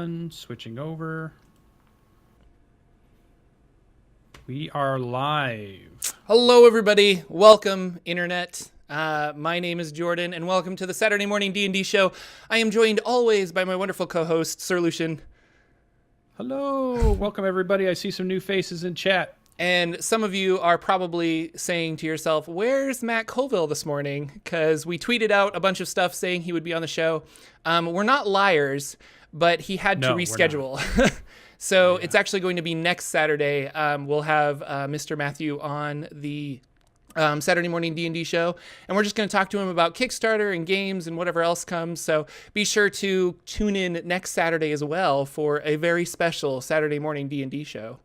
1, switching over. We are live. Hello, everybody. Welcome, Internet. My name is Jordan, and welcome to the Saturday Morning D&D Show. I am joined always by my wonderful co-host, Sir Lucian. Hello. Welcome, everybody. I see some new faces in chat. And some of you are probably saying to yourself, where's Matt Colville this morning? Because we tweeted out a bunch of stuff saying he would be on the show. We're not liars, but he had to reschedule. So It's actually going to be next Saturday. We'll have Mr. Matthew on the Saturday Morning D&D Show, and we're just going to talk to him about Kickstarter and games and whatever else comes. So be sure to tune in next Saturday as well for a very special Saturday Morning D&D Show.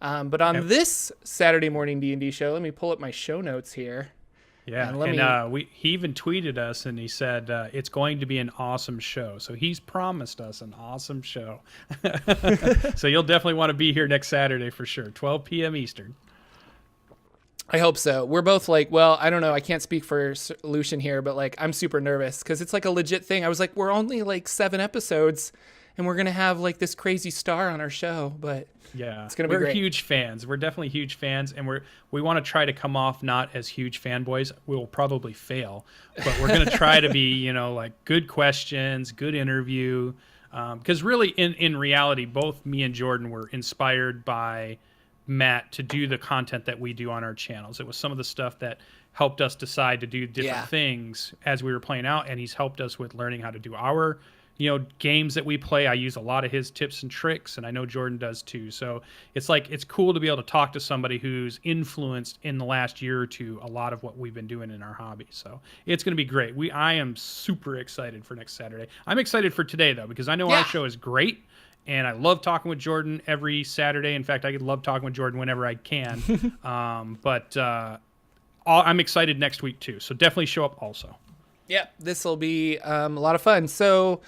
But on this Saturday Morning D&D Show, let me pull up my show notes here. Yeah, he even tweeted us, and he said it's going to be an awesome show. So he's promised us an awesome show. So you'll definitely want to be here next Saturday for sure, 12 p.m. Eastern. I hope so. We're both like, well, I don't know. I can't speak for Lucian here, but like, I'm super nervous because it's like a legit thing. I was like, we're only like 7 episodes, and we're gonna have like this crazy star on our show, but yeah, it's gonna be great. We're huge fans. We're definitely huge fans, and we want to try to come off not as huge fanboys. We'll probably fail, but we're gonna try to be, like good questions, good interview, because really, in reality, both me and Jordan were inspired by Matt to do the content that we do on our channels. It was some of the stuff that helped us decide to do different things as we were playing out, and he's helped us with learning how to do our games that we play. I use a lot of his tips and tricks, and I know Jordan does too. So it's cool to be able to talk to somebody who's influenced in the last year or two a lot of what we've been doing in our hobby. So it's going to be great. I am super excited for next Saturday. I'm excited for today though, because I know our show is great, and I love talking with Jordan every Saturday. In fact, I love talking with Jordan whenever I can. But I'm excited next week too. So definitely show up also. Yeah, this will be a lot of fun. So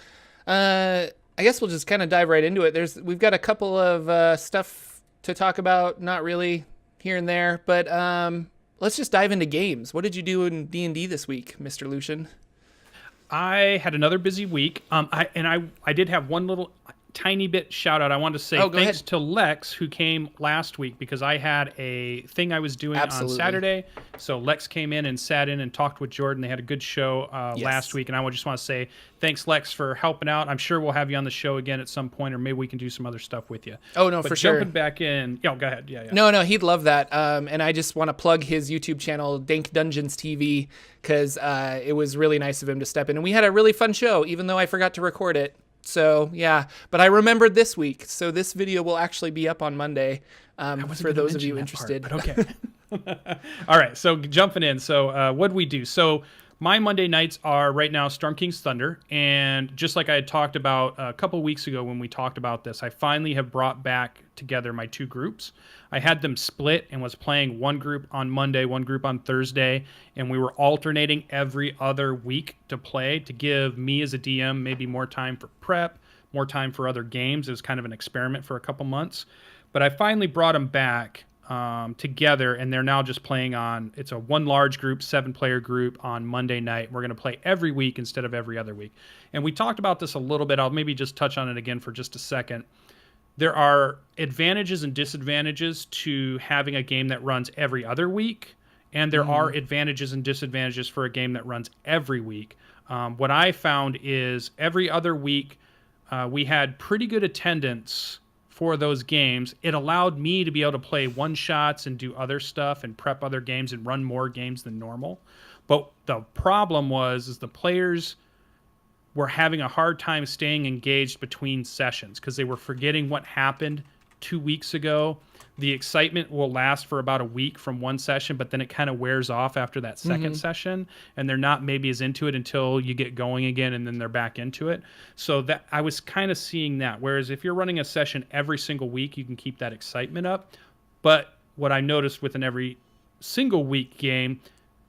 I guess we'll just kind of dive right into it. We've got a couple of stuff to talk about, not really here and there, but let's just dive into games. What did you do in D&D this week, Mr. Lucian? I had another busy week. I did have one little tiny bit shout out. I wanted to say thanks to Lex, who came last week, because I had a thing I was doing on Saturday. So Lex came in and sat in and talked with Jordan. They had a good show last week, and I just want to say thanks, Lex, for helping out. I'm sure we'll have you on the show again at some point, or maybe we can do some other stuff with you. Oh, no, for sure. Jumping back in. Go ahead. Yeah. No, he'd love that. And I just want to plug his YouTube channel, Dank Dungeons TV, because it was really nice of him to step in. And we had a really fun show, even though I forgot to record it. So, yeah, but I remembered this week, so this video will actually be up on Monday for those of you interested. Part, okay. All right, so jumping in. So what do we do? So my Monday nights are right now Storm King's Thunder, and just like I had talked about a couple weeks ago when we talked about this, I finally have brought back together my 2 groups. I had them split and was playing one group on Monday, one group on Thursday, and we were alternating every other week to play to give me as a DM maybe more time for prep, more time for other games. It was kind of an experiment for a couple months. But I finally brought them back together, and they're now just playing it's a one large group, 7-player group on Monday night. We're going to play every week instead of every other week. And we talked about this a little bit. I'll maybe just touch on it again for just a second. There are advantages and disadvantages to having a game that runs every other week, and there are advantages and disadvantages for a game that runs every week. What I found is every other week we had pretty good attendance for those games. It allowed me to be able to play one-shots and do other stuff and prep other games and run more games than normal. But the problem is the players were having a hard time staying engaged between sessions because they were forgetting what happened 2 weeks ago. The excitement will last for about a week from one session, but then it kind of wears off after that second session, and they're not maybe as into it until you get going again, and then they're back into it. So that I was kind of seeing that. Whereas if you're running a session every single week, you can keep that excitement up. But what I noticed with an every single week game,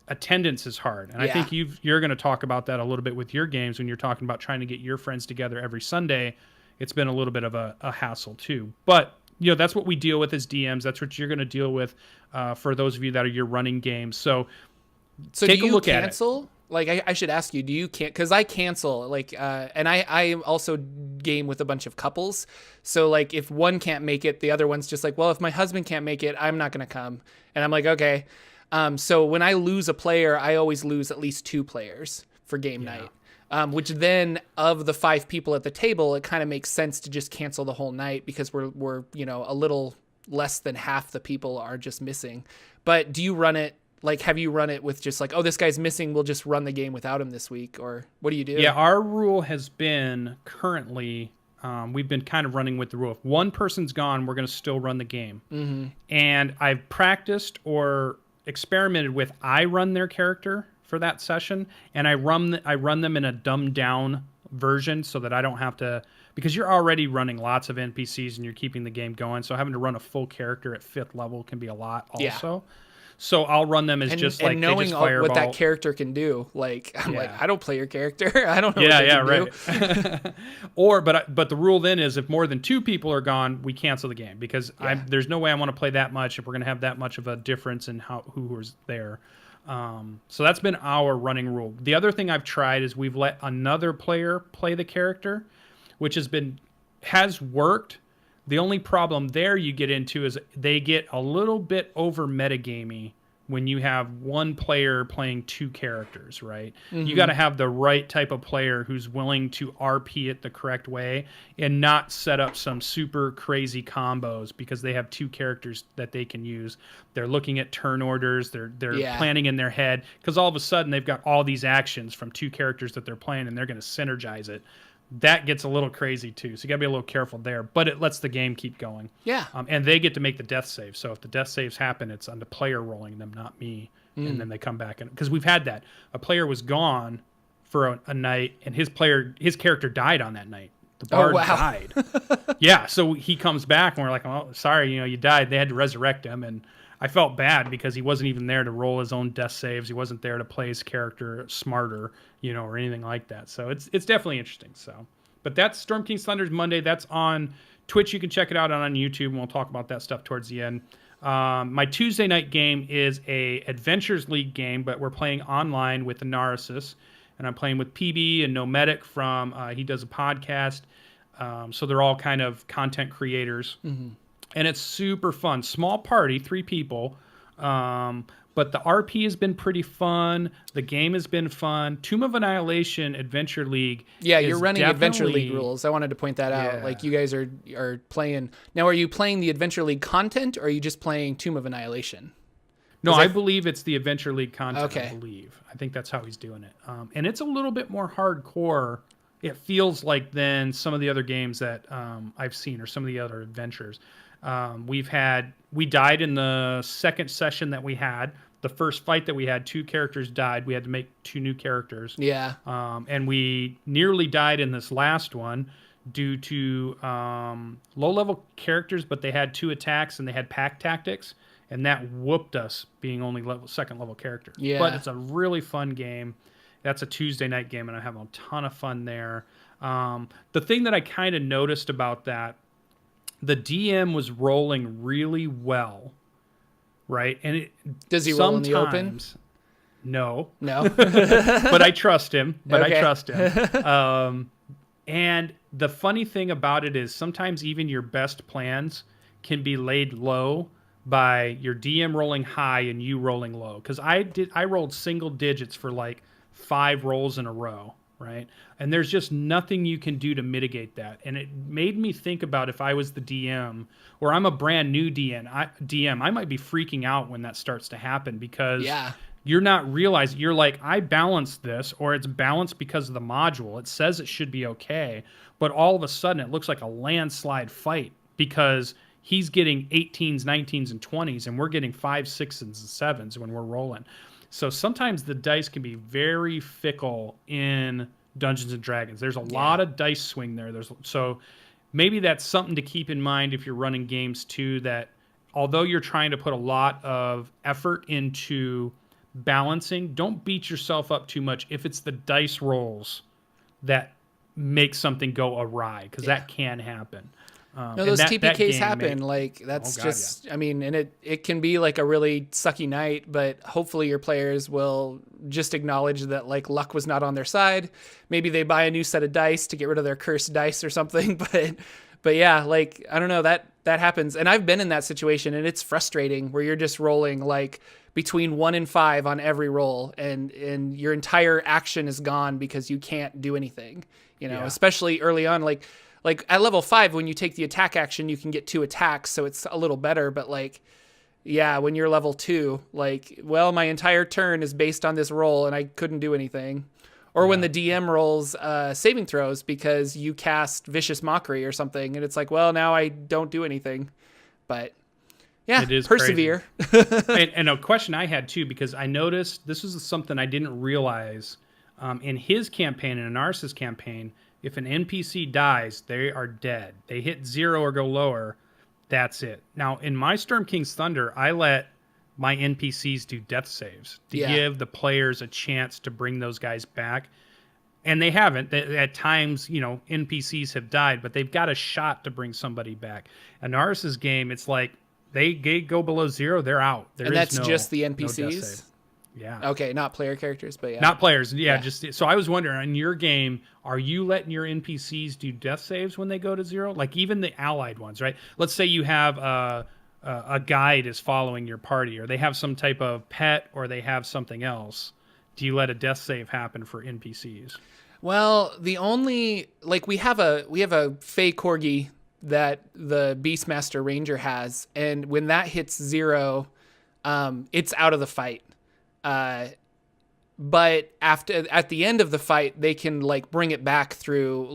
attendance is hard. And I think you're going to talk about that a little bit with your games when you're talking about trying to get your friends together every Sunday. It's been a little bit of a hassle too. But that's what we deal with as DMs. That's what you're going to deal with for those of you that are your running games. So take a look at it. Like, I should ask you, do you because I cancel, like, and I also game with a bunch of couples. So like if one can't make it, the other one's just like, well, if my husband can't make it, I'm not going to come. And I'm like, okay. So when I lose a player, I always lose at least 2 players for game night. Which then of the 5 people at the table, it kind of makes sense to just cancel the whole night because we're a little less than half the people are just missing. But do you run it? Like, have you run it with just like, oh, this guy's missing, we'll just run the game without him this week? Or what do you do? Yeah, our rule has been currently, we've been kind of running with the rule. If one person's gone, we're going to still run the game. Mm-hmm. And I've practiced or experimented with, I run their character for that session, and I run them in a dumbed down version so that I don't have to, because you're already running lots of NPCs and you're keeping the game going. So having to run a full character at 5th level can be a lot also. Yeah. So I'll run them as just like knowing they just fireball. What that character can do. Like I'm like, I don't play your character. I don't know. What they can do. Or but the rule then is if more than 2 people are gone, we cancel the game because there's no way I want to play that much if we're going to have that much of a difference in who's there. So that's been our running rule. The other thing I've tried is we've let another player play the character, which has worked. The only problem there you get into is they get a little bit over metagamey when you have one player playing 2 characters, right? Mm-hmm. You got to have the right type of player who's willing to RP it the correct way and not set up some super crazy combos because they have 2 characters that they can use. They're looking at turn orders. They're planning in their head because all of a sudden they've got all these actions from 2 characters that they're playing and they're going to synergize it. That gets a little crazy too, so you gotta be a little careful there. But it lets the game keep going. Yeah. And they get to make the death save. So if the death saves happen, it's on the player rolling them, not me. And then they come back because we've had that. A player was gone for a night, and his character died on that night. The bard died. Yeah. So he comes back, and we're like, "Oh, sorry, you died." They had to resurrect him, and I felt bad because he wasn't even there to roll his own death saves. He wasn't there to play his character smarter, or anything like that. So it's definitely interesting. So, but that's Storm King's Thunder's Monday. That's on Twitch. You can check it out on YouTube, and we'll talk about that stuff towards the end. My Tuesday night game is a Adventures League game, but we're playing online with the Narcissus, and I'm playing with PB and Nomadic from he does a podcast. So they're all kind of content creators. Mm-hmm. And it's super fun. Small party, 3 people. But the RP has been pretty fun. The game has been fun. Tomb of Annihilation Adventure League. Yeah, you're running Adventure League rules. I wanted to point that out. Like you guys are playing. Now, are you playing the Adventure League content or are you just playing Tomb of Annihilation? No, I believe it's the Adventure League content. Okay. I believe. I think that's how he's doing it. And it's a little bit more hardcore. It feels like than some of the other games that I've seen or some of the other adventures. We died in the second session that we had. The first fight that we had, 2 characters died. We had to make 2 new characters. Yeah. And we nearly died in this last one due to low-level characters, but they had 2 attacks and they had pack tactics, and that whooped us being only second-level characters. Yeah. But it's a really fun game. That's a Tuesday night game, and I have a ton of fun there. The thing that I kind of noticed about that, the DM was rolling really well, right? And does he roll in the open? No. But I trust him. And the funny thing about it is sometimes even your best plans can be laid low by your DM rolling high and you rolling low. Because I rolled single digits for like 5 rolls in a row. Right. And there's just nothing you can do to mitigate that. And it made me think about if I was the DM or I'm a brand new DM, I might be freaking out when that starts to happen because you're not realizing, you're like, I balanced this, or it's balanced because of the module. It says it should be okay. But all of a sudden it looks like a landslide fight because he's getting 18s, 19s, and 20s, and we're getting 5s, 6s, and 7s when we're rolling. So sometimes the dice can be very fickle in Dungeons and Dragons. There's a lot of dice swing there. So maybe that's something to keep in mind if you're running games too, that although you're trying to put a lot of effort into balancing, don't beat yourself up too much if it's the dice rolls that make something go awry, because that can happen. No, those TPKs happen. Like that's just, I mean, and it can be like a really sucky night, but hopefully your players will just acknowledge that like luck was not on their side. Maybe they buy a new set of dice to get rid of their cursed dice or something. But yeah, like, I don't know, that happens. And I've been in that situation, and it's frustrating where you're just rolling like between 1 and 5 on every roll, and your entire action is gone because you can't do anything, especially early on. Like at level 5, when you take the attack action, you can get 2 attacks, so it's a little better. But like, yeah, when you're level 2, like, well, my entire turn is based on this roll, and I couldn't do anything. Or when the DM rolls saving throws because you cast Vicious Mockery or something, and it's like, well, now I don't do anything. But yeah, it is persevere. and a question I had too, because I noticed this was something I didn't realize in his campaign and in Anaris' campaign. If an NPC dies, they are dead. They hit 0 or go lower. That's it. Now, in my Storm King's Thunder, I let my NPCs do death saves to give the players a chance to bring those guys back. And they haven't. At times, NPCs have died, but they've got a shot to bring somebody back. In Anaris' game, it's like they go below 0, they're out. And that's just the NPCs? No, yeah. Okay, not player characters, but yeah. Not players. Yeah, just so I was wondering, in your game, are you letting your NPCs do death saves when they go to 0? Like even the allied ones, right? Let's say you have a guide is following your party, or they have some type of pet, or they have something else. Do you let a death save happen for NPCs? Well, the only we have a Fey Corgi that the Beastmaster Ranger has, and when that hits 0, it's out of the fight. But at the end of the fight, they can bring it back through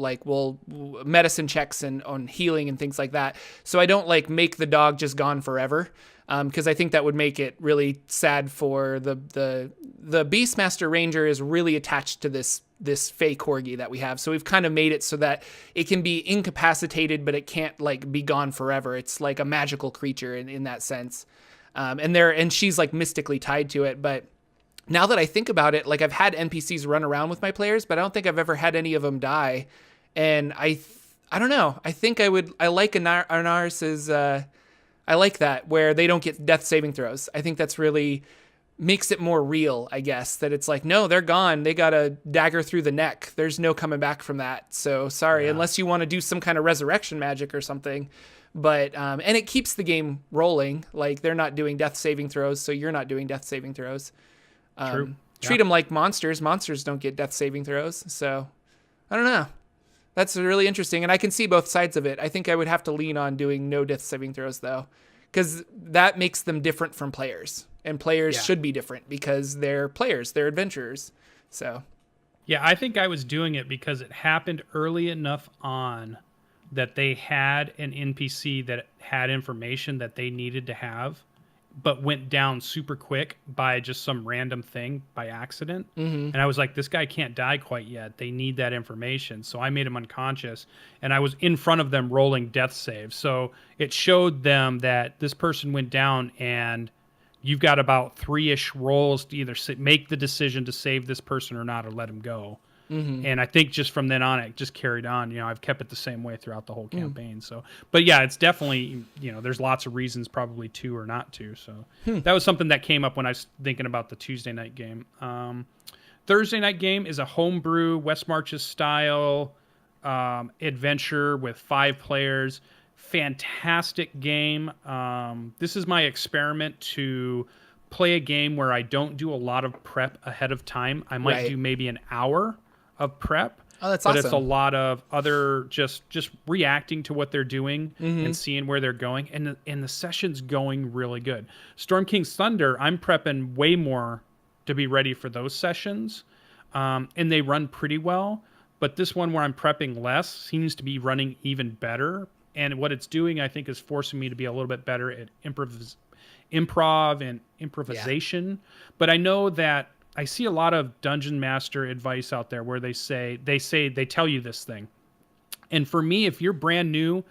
medicine checks and on healing and things like that. So I don't make the dog just gone forever. Because I think that would make it really sad for the Beastmaster Ranger is really attached to this Fey Corgi that we have. So we've kind of made it so that it can be incapacitated, but it can't be gone forever. It's like a magical creature in that sense. And she's mystically tied to it, but now that I think about it, I've had NPCs run around with my players, but I don't think I've ever had any of them die. And I don't know. I think I like Anaris's, I like that, where they don't get death saving throws. I think that's really makes it more real, I guess, that it's no, they're gone. They got a dagger through the neck. There's no coming back from that. So sorry, unless you want to do some kind of resurrection magic or something. But, and it keeps the game rolling. They're not doing death saving throws, so you're not doing death saving throws. True. Treat them like monsters. Monsters don't get death saving throws. So I don't know. That's really interesting. And I can see both sides of it. I think I would have to lean on doing no death saving throws though, because that makes them different from players, and players should be different because they're players, they're adventurers. So yeah, I think I was doing it because it happened early enough on that they had an NPC that had information that they needed to have, but went down super quick by just some random thing by accident. Mm-hmm. And I was like, this guy can't die quite yet. They need that information. So I made him unconscious, and I was in front of them rolling death saves. So it showed them that this person went down, and you've got about 3-ish rolls to either make the decision to save this person or not, or let him go. Mm-hmm. And I think just from then on, it just carried on. I've kept it the same way throughout the whole campaign. So, but yeah, it's definitely, there's lots of reasons probably to or not to. So that was something that came up when I was thinking about the Tuesday night game. Thursday night game is a homebrew West Marches style adventure with 5 players. Fantastic game. This is my experiment to play a game where I don't do a lot of prep ahead of time. I might do maybe an hour of prep. Oh, that's awesome. But it's a lot of other just reacting to what they're doing and seeing where they're going. And the session's going really good. Storm King's Thunder, I'm prepping way more to be ready for those sessions. And they run pretty well. But this one where I'm prepping less seems to be running even better. And what it's doing, I think, is forcing me to be a little bit better at improv and improvisation. Yeah. But I know that I see a lot of dungeon master advice out there where they tell you this thing. And for me, if you're brand new,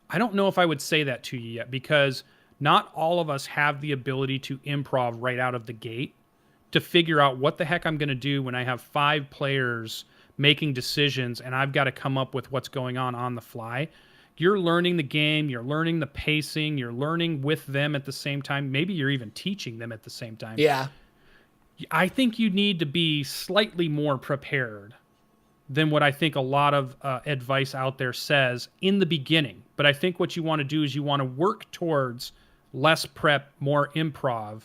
I don't know if I would say that to you yet, because not all of us have the ability to improv right out of the gate to figure out what the heck I'm going to do when I have 5 players making decisions and I've got to come up with what's going on the fly. you're learning the game, you're learning the pacing, you're learning with them at the same time. Maybe you're even teaching them at the same time. Yeah. I think you need to be slightly more prepared than what I think a lot of advice out there says in the beginning. But I think what you want to do is you want to work towards less prep, more improv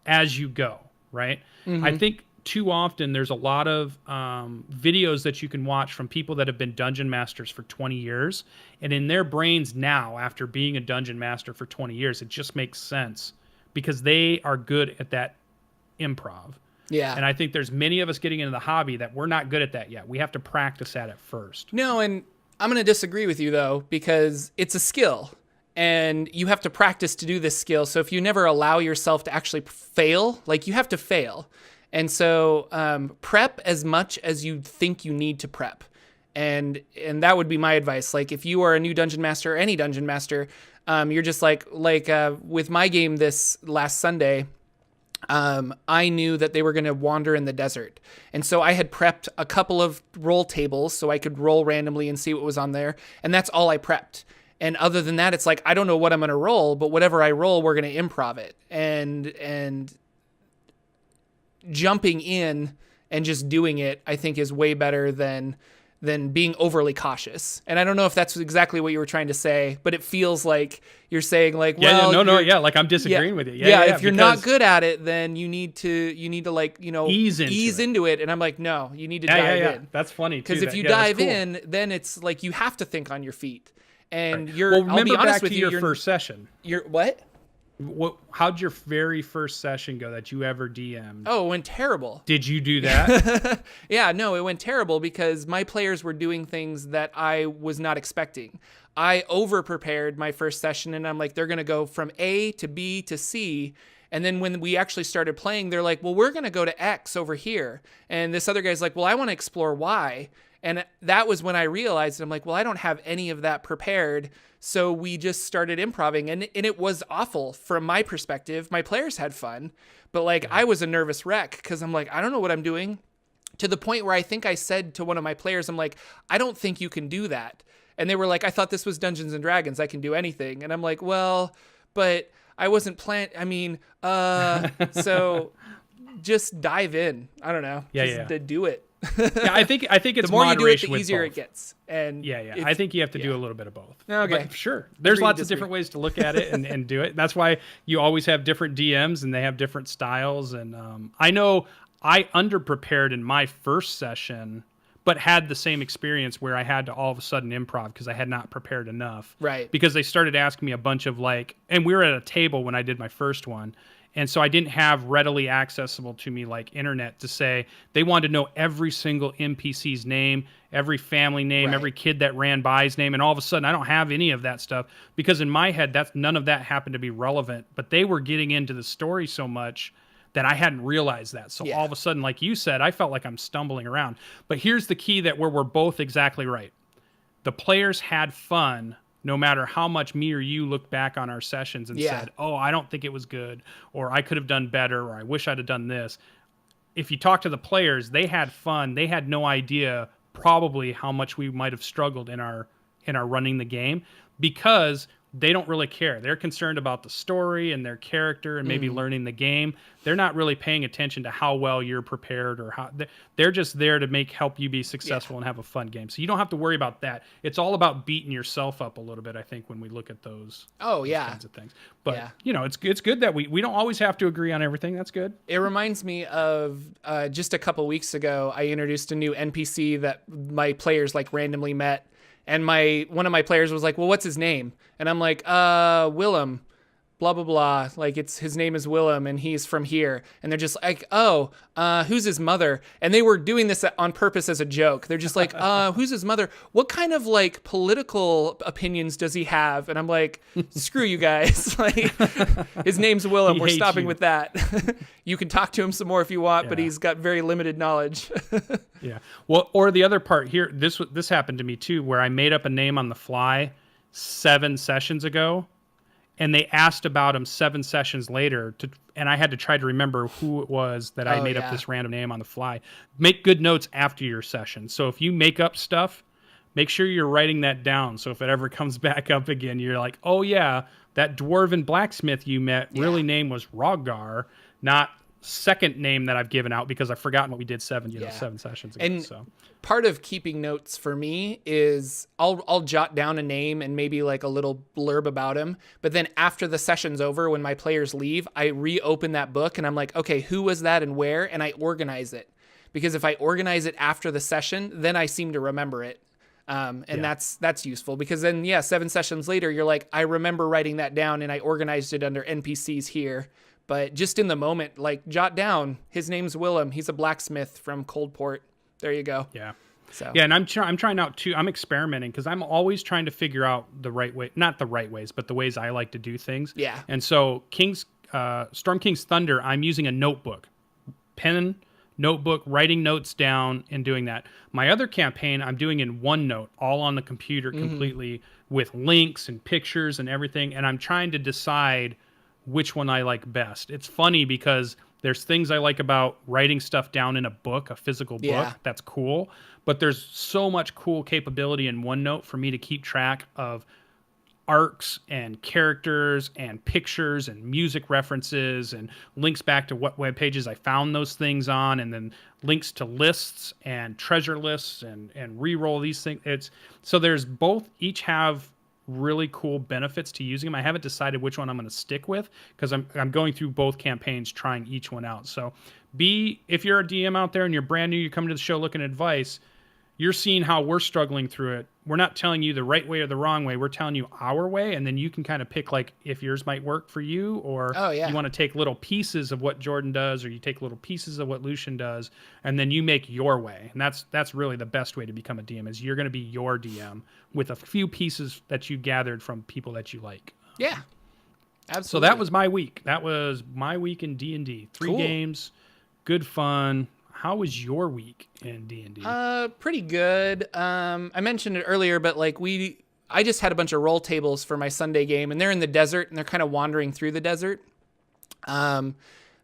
as you go, right? I think too often there's a lot of videos that you can watch from people that have been dungeon masters for 20 years. And in their brains now, after being a dungeon master for 20 years, it just makes sense because they are good at that improv. Yeah. And I think there's many of us getting into the hobby that we're not good at that yet. We have to practice at it first. No, and I'm going to disagree with you, though, because it's a skill. And you have to practice to do this skill. So if you never allow yourself to actually fail, like you have to fail. And so prep as much as you think you need to prep. And that would be my advice. Like if you are a new dungeon master or any dungeon master, you're just like with my game this last Sunday, I knew that they were going to wander in the desert. And so I had prepped a couple of roll tables so I could roll randomly and see what was on there. And that's all I prepped. And other than that, it's like, I don't know what I'm going to roll, but whatever I roll, we're going to improv it. And jumping in and just doing it, I think is way better than being overly cautious. And I don't know if that's exactly what you were trying to say, but it feels like you're saying like, like I'm disagreeing with you. Yeah, if you're not good at it, then you need to like, ease into it. And I'm like, no, you need to dive in. That's funny too. Because if you dive in, then it's like you have to think on your feet. And I'll be honest with you, your first session. Your what? How'd your very first session go that you ever DM'd? Oh, it went terrible. Did you do that? Yeah, no, it went terrible because my players were doing things that I was not expecting. I over-prepared my first session, and I'm like, they're going to go from A to B to C. And then when we actually started playing, they're like, well, we're going to go to X over here. And this other guy's like, well, I want to explore Y. And that was when I realized, I'm like, well, I don't have any of that prepared. So we just started improvising, and it was awful from my perspective. My players had fun, but like I was a nervous wreck because I'm like, I don't know what I'm doing, to the point where I think I said to one of my players, I'm like, I don't think you can do that. And they were like, I thought this was Dungeons and Dragons. I can do anything. And I'm like, well, but I wasn't so just dive in. I don't know. Just do it. Yeah, I think it's the more you do it, the with easier both. it gets. And I think you have to do a little bit of both. Okay, but sure. There's lots of different ways to look at it and do it. That's why you always have different DMs and they have different styles. And I know I underprepared in my first session, but had the same experience where I had to all of a sudden improv because I had not prepared enough. Right. Because they started asking me a bunch of and we were at a table when I did my first one. And so I didn't have readily accessible to me like internet to say. They wanted to know every single NPC's name, every family name, every kid that ran by's name. And all of a sudden I don't have any of that stuff because in my head, none of that happened to be relevant. But they were getting into the story so much that I hadn't realized that. So all of a sudden, like you said, I felt like I'm stumbling around. But here's the key where we're both exactly right. The players had fun no matter how much me or you looked back on our sessions and said, oh, I don't think it was good, or I could have done better, or I wish I'd have done this. If you talk to the players, they had fun. They had no idea probably how much we might have struggled in our running the game because they don't really care. They're concerned about the story and their character and maybe learning the game. They're not really paying attention to how well you're prepared or how they're just there to help you be successful and have a fun game. So you don't have to worry about that. It's all about beating yourself up a little bit, I think, when we look at those kinds of things. But it's good that we don't always have to agree on everything. That's good. It reminds me of just a couple weeks ago, I introduced a new NPC that my players like randomly met. And one of my players was like, well, what's his name? And I'm like, Willem, blah, blah, blah. Like his name is Willem and he's from here. And they're just like, oh, who's his mother? And they were doing this on purpose as a joke. They're just like, who's his mother? What kind of like political opinions does he have? And I'm like, screw you guys. Like his name's Willem. We're stopping with that. You can talk to him some more if you want, but he's got very limited knowledge. Yeah. Well, or the other part here, this happened to me too, where I made up a name on the fly 7 sessions ago, and they asked about him 7 sessions later, and I had to try to remember who it was that I made up this random name on the fly. Make good notes after your session. So if you make up stuff, make sure you're writing that down. So if it ever comes back up again, you're like, oh yeah, that dwarven blacksmith you met really name was Roggar, not second name that I've given out because I've forgotten what we did 7 sessions ago. And so part of keeping notes for me is I'll jot down a name and maybe like a little blurb about him. But then after the session's over, when my players leave, I reopen that book and I'm like, okay, who was that and where? And I organize it. Because if I organize it after the session, then I seem to remember it. That's useful because then, 7 sessions later, you're like, I remember writing that down and I organized it under NPCs here. But just in the moment, like, jot down, his name's Willem. He's a blacksmith from Coldport. There you go. Yeah. So yeah, and I'm trying out too. I'm experimenting because I'm always trying to figure out the right way, not the right ways, but the ways I like to do things. Yeah. And so Storm King's Thunder, I'm using a notebook, pen, notebook, writing notes down and doing that. My other campaign, I'm doing in OneNote, all on the computer completely with links and pictures and everything. And I'm trying to decide which one I like best. It's funny because there's things I like about writing stuff down in a book, a physical book. That's cool. But there's so much cool capability in OneNote for me to keep track of arcs and characters and pictures and music references and links back to what web pages I found those things on, and then links to lists and treasure lists and reroll these things. So there's both, each have really cool benefits to using them. I haven't decided which one I'm going to stick with because I'm going through both campaigns trying each one out. So if you're a DM out there and you're brand new, you're coming to the show looking at advice, you're seeing how we're struggling through it. We're not telling you the right way or the wrong way. We're telling you our way, and then you can kind of pick like if yours might work for you, or you want to take little pieces of what Jordan does, or you take little pieces of what Lucian does, and then you make your way. And that's really the best way to become a DM, is you're going to be your DM with a few pieces that you gathered from people that you like. Yeah, absolutely. So that was my week. That was my week in D&D. 3 games, good fun. How was your week in D&D? Pretty good. I mentioned it earlier, but like I just had a bunch of roll tables for my Sunday game, and they're in the desert, and they're kind of wandering through the desert.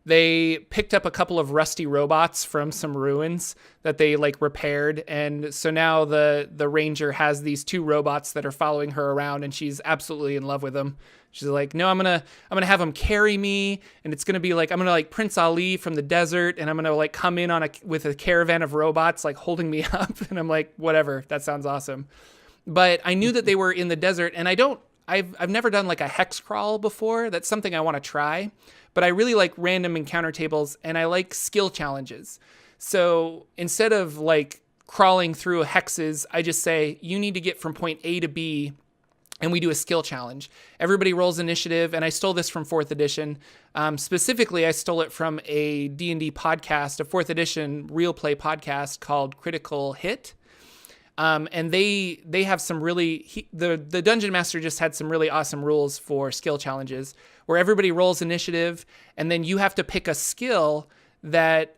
They picked up a couple of rusty robots from some ruins that they like repaired, and so now the ranger has these 2 robots that are following her around, and she's absolutely in love with them. She's like, no, I'm gonna have them carry me, and it's gonna be like I'm gonna like Prince Ali from the desert, and I'm gonna like come in with a caravan of robots like holding me up, and I'm like, whatever, that sounds awesome. But I knew that they were in the desert, and I've never done like a hex crawl before. That's something I want to try, but I really like random encounter tables, and I like skill challenges. So instead of like crawling through hexes, I just say you need to get from point A to B, and we do a skill challenge. Everybody rolls initiative, and I stole this from 4th edition. Specifically, I stole it from a D&D podcast, a 4th edition real play podcast called Critical Hit. And they have some really, the Dungeon Master just had some really awesome rules for skill challenges where everybody rolls initiative, and then you have to pick a skill that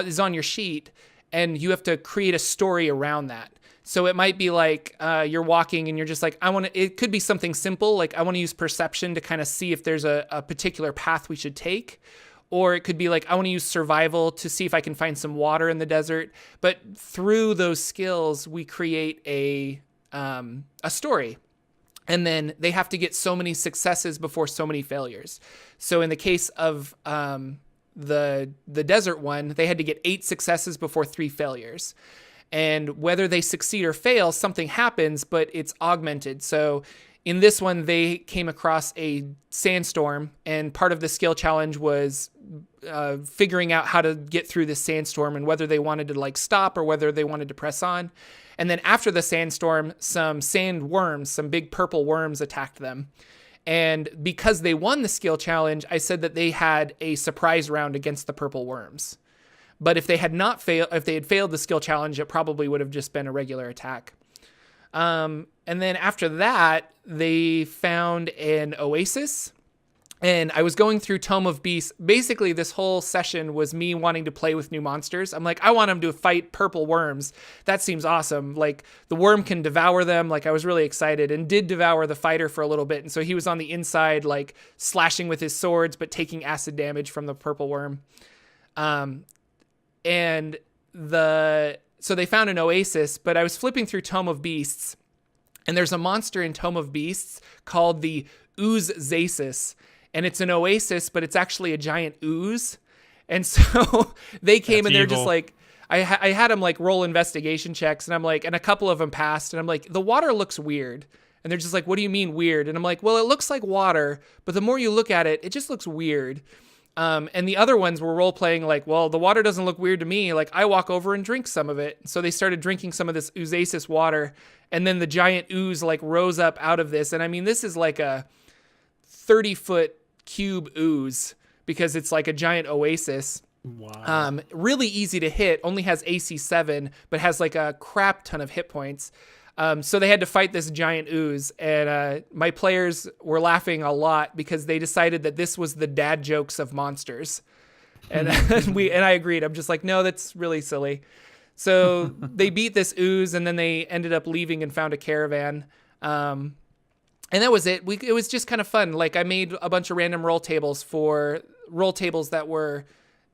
is on your sheet, and you have to create a story around that. So it might be like you're walking and you're just like, it could be something simple, like I want to use perception to kind of see if there's a particular path we should take. Or it could be like, I want to use survival to see if I can find some water in the desert. But through those skills, we create a story. And then they have to get so many successes before so many failures. So in the case of the desert one, they had to get 8 successes before 3 failures. And whether they succeed or fail, something happens, but it's augmented. So in this one, they came across a sandstorm, and part of the skill challenge was figuring out how to get through this sandstorm and whether they wanted to like stop or whether they wanted to press on. And then after the sandstorm, some sand worms, some big purple worms attacked them. And because they won the skill challenge, I said that they had a surprise round against the purple worms. But if they had failed the skill challenge, it probably would have just been a regular attack. And then after that, they found an oasis, and I was going through Tome of Beasts. Basically, this whole session was me wanting to play with new monsters. I'm like, I want them to fight purple worms. That seems awesome. Like, the worm can devour them. Like, I was really excited, and did devour the fighter for a little bit. And so he was on the inside, like, slashing with his swords, but taking acid damage from the purple worm. And so they found an oasis, but I was flipping through Tome of Beasts, and there's a monster in Tome of Beasts called the Ooze-Zasis, and it's an oasis, but it's actually a giant ooze. And so they came and they're just like, I had them like roll investigation checks, and I'm like, and a couple of them passed, and I'm like, the water looks weird. And they're just like, what do you mean weird? And I'm like, well, it looks like water, but the more you look at it, it just looks weird. And the other ones were role playing like, well, the water doesn't look weird to me. Like, I walk over and drink some of it. So they started drinking some of this Oozasis water, and then the giant ooze like rose up out of this. And I mean, this is like a 30-foot cube ooze because it's like a giant oasis. Wow. Really easy to hit, only has AC 7, but has like a crap ton of hit points. So they had to fight this giant ooze, and my players were laughing a lot because they decided that this was the dad jokes of monsters. And and I agreed. I'm just like, no, that's really silly. So they beat this ooze, and then they ended up leaving and found a caravan. And that was it. It was just kind of fun. Like, I made a bunch of random roll tables that were,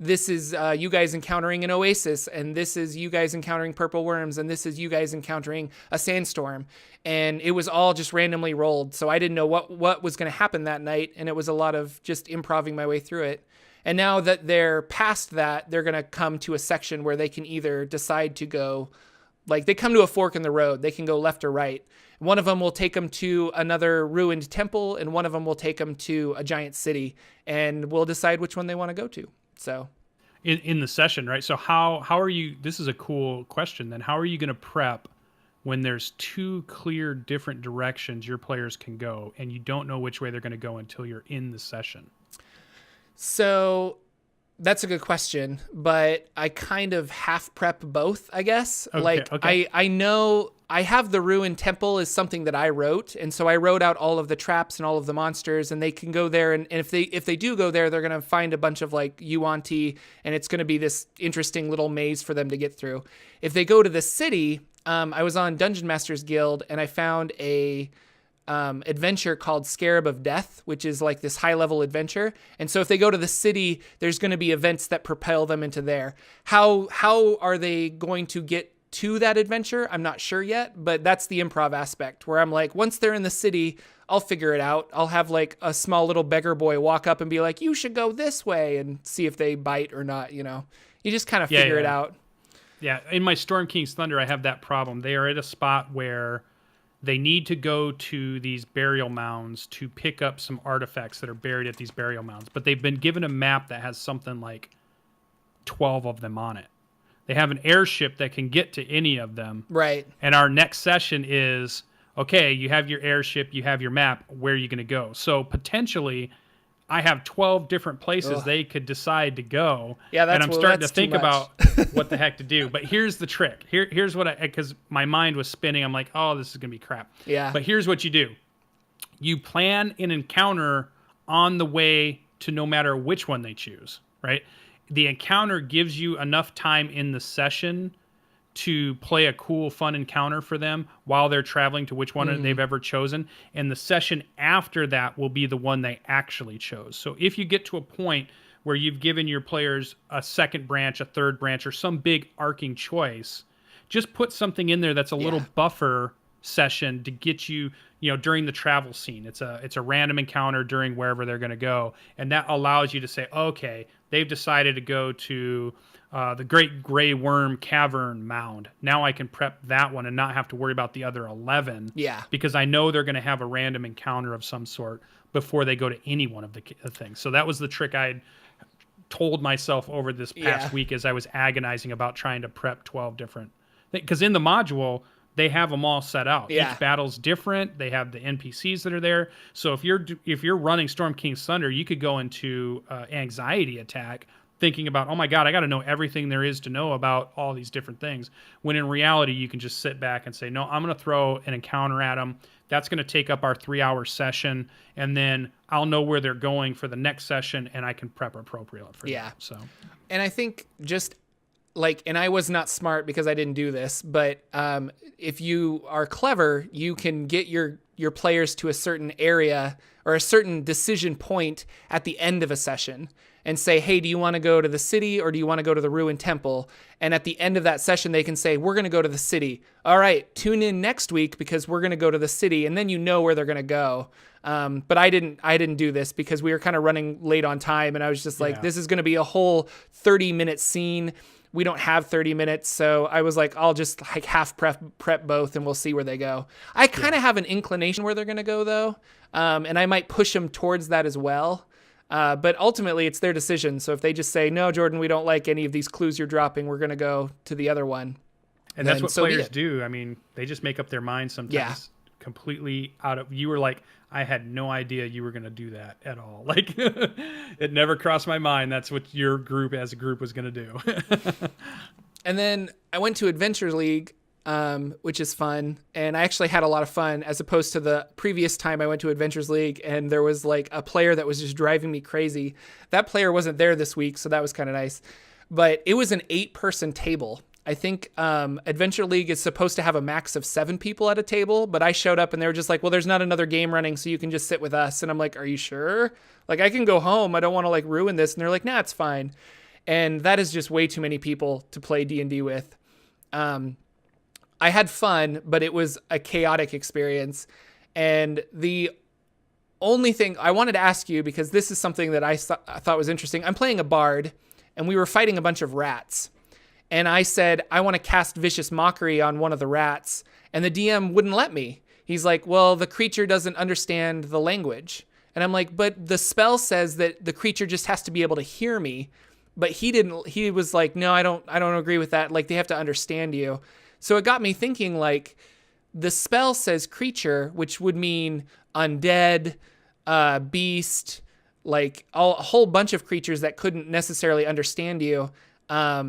this is you guys encountering an oasis, and this is you guys encountering purple worms, and this is you guys encountering a sandstorm. And it was all just randomly rolled. So I didn't know what was going to happen that night. And it was a lot of just improving my way through it. And now that they're past that, they're going to come to a section where they can either decide to go, like, they come to a fork in the road. They can go left or right. One of them will take them to another ruined temple, and one of them will take them to a giant city, and we'll decide which one they want to go to. So in the session, right? So how are you, this is a cool question then, how are you going to prep when there's two clear different directions your players can go, and you don't know which way they're going to go until you're in the session? So that's a good question, but I kind of half prep both, I guess. Okay. I know I have the ruined temple is something that I wrote, and so I wrote out all of the traps and all of the monsters, and they can go there, and if they do go there, they're gonna find a bunch of like Yuan-Ti, and it's gonna be this interesting little maze for them to get through. If they go to the city, I was on Dungeon Masters Guild, and I found a adventure called Scarab of Death, which is like this high-level adventure. And so if they go to the city, there's going to be events that propel them into there. How are they going to get to that adventure? I'm not sure yet, but that's the improv aspect where I'm like, once they're in the city, I'll figure it out. I'll have like a small little beggar boy walk up and be like, you should go this way, and see if they bite or not, you know. You just kind of figure it out. Yeah, in my Storm King's Thunder, I have that problem. They are at a spot where they need to go to these burial mounds to pick up some artifacts that are buried at these burial mounds. But they've been given a map that has something like 12 of them on it. They have an airship that can get to any of them. Right. And our next session is, okay, you have your airship, you have your map, where are you going to go? So potentially, I have 12 different places they could decide to go. Yeah, and I'm starting to think about what the heck to do. But here's the trick. Here's what because my mind was spinning. I'm like, oh, this is going to be crap. Yeah. But here's what you do. You plan an encounter on the way to no matter which one they choose, right? The encounter gives you enough time in the session to play a cool, fun encounter for them while they're traveling to which one they've ever chosen. And the session after that will be the one they actually chose. So if you get to a point where you've given your players a second branch, a third branch, or some big arcing choice, just put something in there that's a little buffer session to get you, during the travel scene. It's a random encounter during wherever they're going to go. And that allows you to say, okay, they've decided to go to the Great Gray Worm Cavern Mound. Now I can prep that one and not have to worry about the other 11. Yeah. Because I know they're going to have a random encounter of some sort before they go to any one of the things. So that was the trick I had told myself over this past week as I was agonizing about trying to prep 12 different things. Because in the module, they have them all set out. Yeah. Each battle's different. They have the NPCs that are there. So if you're running Storm King's Thunder, you could go into anxiety attack thinking about, oh my God, I got to know everything there is to know about all these different things. When in reality, you can just sit back and say, no, I'm going to throw an encounter at them. That's going to take up our 3-hour session. And then I'll know where they're going for the next session, and I can prep appropriately for them. So, and I think just like, and I was not smart because I didn't do this, but if you are clever, you can get your your players to a certain area or a certain decision point at the end of a session and say, hey, do you want to go to the city or do you want to go to the ruined temple? And at the end of that session, they can say, we're going to go to the city. All right, tune in next week because we're going to go to the city. And then you know where they're going to go. But I didn't do this because we were kind of running late on time. And I was just like, this is going to be a whole 30-minute scene. We don't have 30 minutes. So I was like, I'll just like half prep both and we'll see where they go. I kind of have an inclination where they're going to go though. And I might push them towards that as well. But ultimately it's their decision. So if they just say, no, Jordan, we don't like any of these clues you're dropping, we're going to go to the other one. And that's what players do. I mean, they just make up their minds sometimes completely out of, you were like, I had no idea you were going to do that at all. Like it never crossed my mind. That's what your group as a group was going to do. And then I went to Adventure League, which is fun. And I actually had a lot of fun as opposed to the previous time I went to Adventures League. And there was like a player that was just driving me crazy. That player wasn't there this week, so that was kind of nice. But it was an 8-person table. I think Adventure League is supposed to have a max of 7 people at a table, but I showed up and they were just like, well, there's not another game running, so you can just sit with us. And I'm like, are you sure? Like, I can go home. I don't want to like ruin this. And they're like, nah, it's fine. And that is just way too many people to play D&D with. I had fun, but it was a chaotic experience. And the only thing I wanted to ask you, because this is something that I thought was interesting. I'm playing a bard and we were fighting a bunch of rats. And I said, I want to cast Vicious Mockery on one of the rats. And the DM wouldn't let me. He's like, well, the creature doesn't understand the language. And I'm like, but the spell says that the creature just has to be able to hear me. But he was like, no, I don't agree with that. Like, they have to understand you. So it got me thinking, like, the spell says creature, which would mean undead, beast, like a whole bunch of creatures that couldn't necessarily understand you. How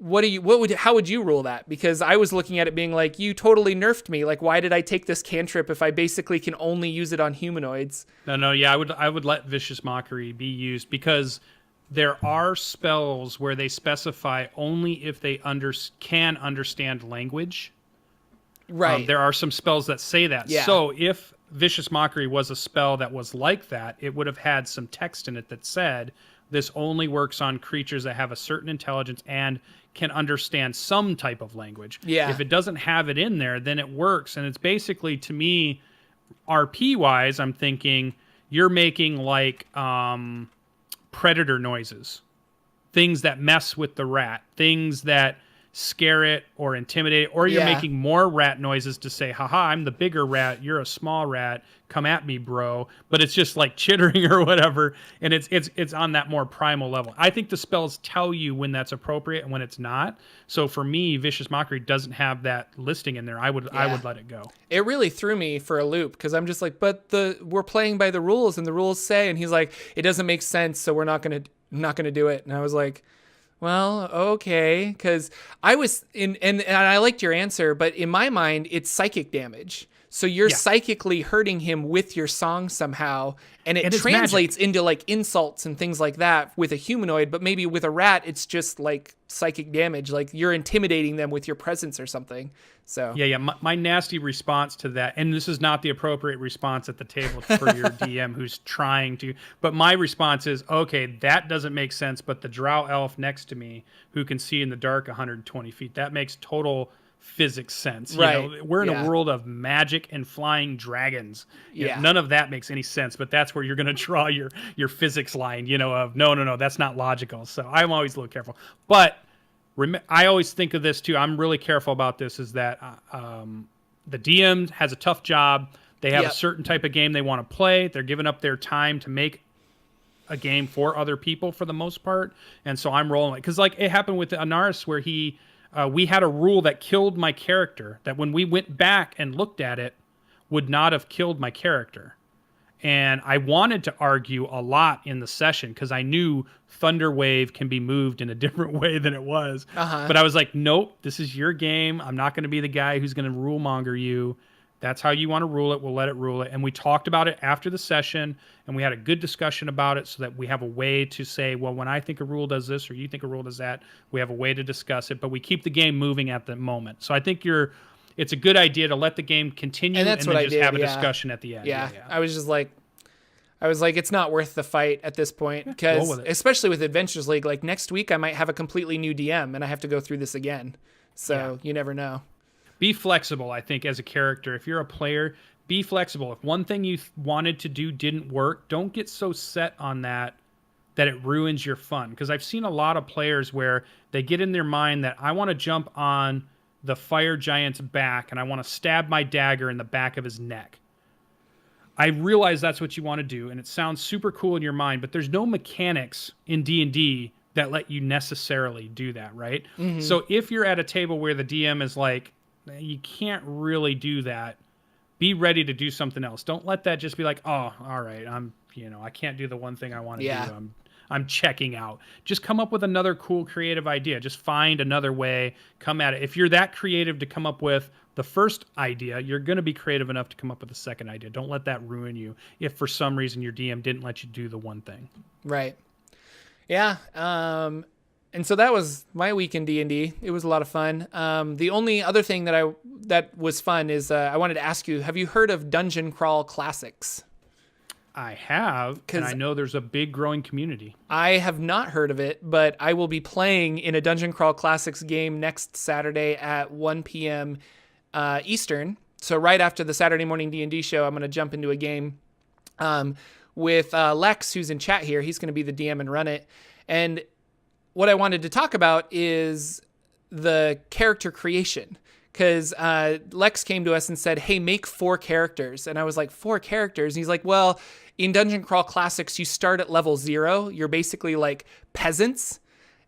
would you rule that? Because I was looking at it being like, you totally nerfed me. Like, why did I take this cantrip if I basically can only use it on humanoids? No, yeah, I would let Vicious Mockery be used because there are spells where they specify only if they can understand language. Right. There are some spells that say that. Yeah. So if Vicious Mockery was a spell that was like that, it would have had some text in it that said, this only works on creatures that have a certain intelligence and can understand some type of language. Yeah. If it doesn't have it in there, then it works. And it's basically, to me, RP-wise, I'm thinking you're making like predator noises, things that mess with the rat, things that scare it or intimidate, or you're making more rat noises to say, haha, I'm the bigger rat, you're a small rat, come at me, bro. But it's just like chittering or whatever, and it's on that more primal level. I think the spells tell you when that's appropriate and when it's not. So for me, Vicious Mockery doesn't have that listing in there. I would let it go. It really threw me for a loop because I'm just like, but we're playing by the rules and the rules say, and he's like, it doesn't make sense, so we're not gonna do it. And I was like, well, okay, because I was and I liked your answer, but in my mind, it's psychic damage. So you're psychically hurting him with your song somehow, and it translates into like insults and things like that with a humanoid, but maybe with a rat, it's just like psychic damage, like you're intimidating them with your presence or something. So yeah. My nasty response to that, and this is not the appropriate response at the table for your DM who's trying to, but my response is, okay, that doesn't make sense, but the drow elf next to me who can see in the dark 120 feet, that makes total physics sense. Right. You know, we're in a world of magic and flying dragons. You know, none of that makes any sense, but that's where you're going to draw your physics line, of no, that's not logical. So I'm always a little careful. But I always think of this too. I'm really careful about this is that the DM has a tough job. They have a certain type of game they want to play. They're giving up their time to make a game for other people for the most part. And so I'm rolling it. Because like it happened with Anaris where we had a rule that killed my character that when we went back and looked at it would not have killed my character. And I wanted to argue a lot in the session because I knew Thunderwave can be moved in a different way than it was. But I was like, nope, this is your game. I'm not going to be the guy who's going to rule monger you. That's how you want to rule it. We'll let it rule it. And we talked about it after the session, and we had a good discussion about it so that we have a way to say, well, when I think a rule does this or you think a rule does that, we have a way to discuss it. But we keep the game moving at the moment. So I think it's a good idea to let the game continue And that's then what I just did, have a yeah. discussion at the end. Yeah. I was like, it's not worth the fight at this point, roll because with it. especially with Adventures League, like next week I might have a completely new DM and I have to go through this again. So you never know. Be flexible, I think, as a character. If you're a player, be flexible. If one thing you wanted to do didn't work, don't get so set on that it ruins your fun. Because I've seen a lot of players where they get in their mind that I want to jump on the fire giant's back and I want to stab my dagger in the back of his neck. I realize that's what you want to do, and it sounds super cool in your mind, but there's no mechanics in D&D that let you necessarily do that, right? Mm-hmm. So if you're at a table where the DM is like, you can't really do that, be ready to do something else. Don't let that just be like, oh, all right, I can't do the one thing I want to do. I'm checking out. Just come up with another cool creative idea. Just find another way, come at it. If you're that creative to come up with the first idea, you're going to be creative enough to come up with the second idea. Don't let that ruin you if for some reason your DM didn't let you do the one thing. Right. Yeah. And so that was my week in D&D. It was a lot of fun. The only other thing that was fun is I wanted to ask you, have you heard of Dungeon Crawl Classics? I have, and I know there's a big growing community. I have not heard of it, but I will be playing in a Dungeon Crawl Classics game next Saturday at 1 p.m. Eastern. So right after the Saturday morning D&D show, I'm going to jump into a game with Lex, who's in chat here. He's going to be the DM and run it. And what I wanted to talk about is the character creation. Because Lex came to us and said, hey, make 4 characters. And I was like, 4 characters? And he's like, well, in Dungeon Crawl Classics, you start at level 0. You're basically like peasants.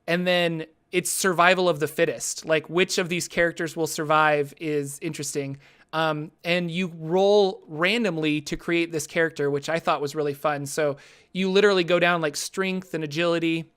And then it's survival of the fittest. Like, which of these characters will survive is interesting. And you roll randomly to create this character, which I thought was really fun. So you literally go down like strength and agility.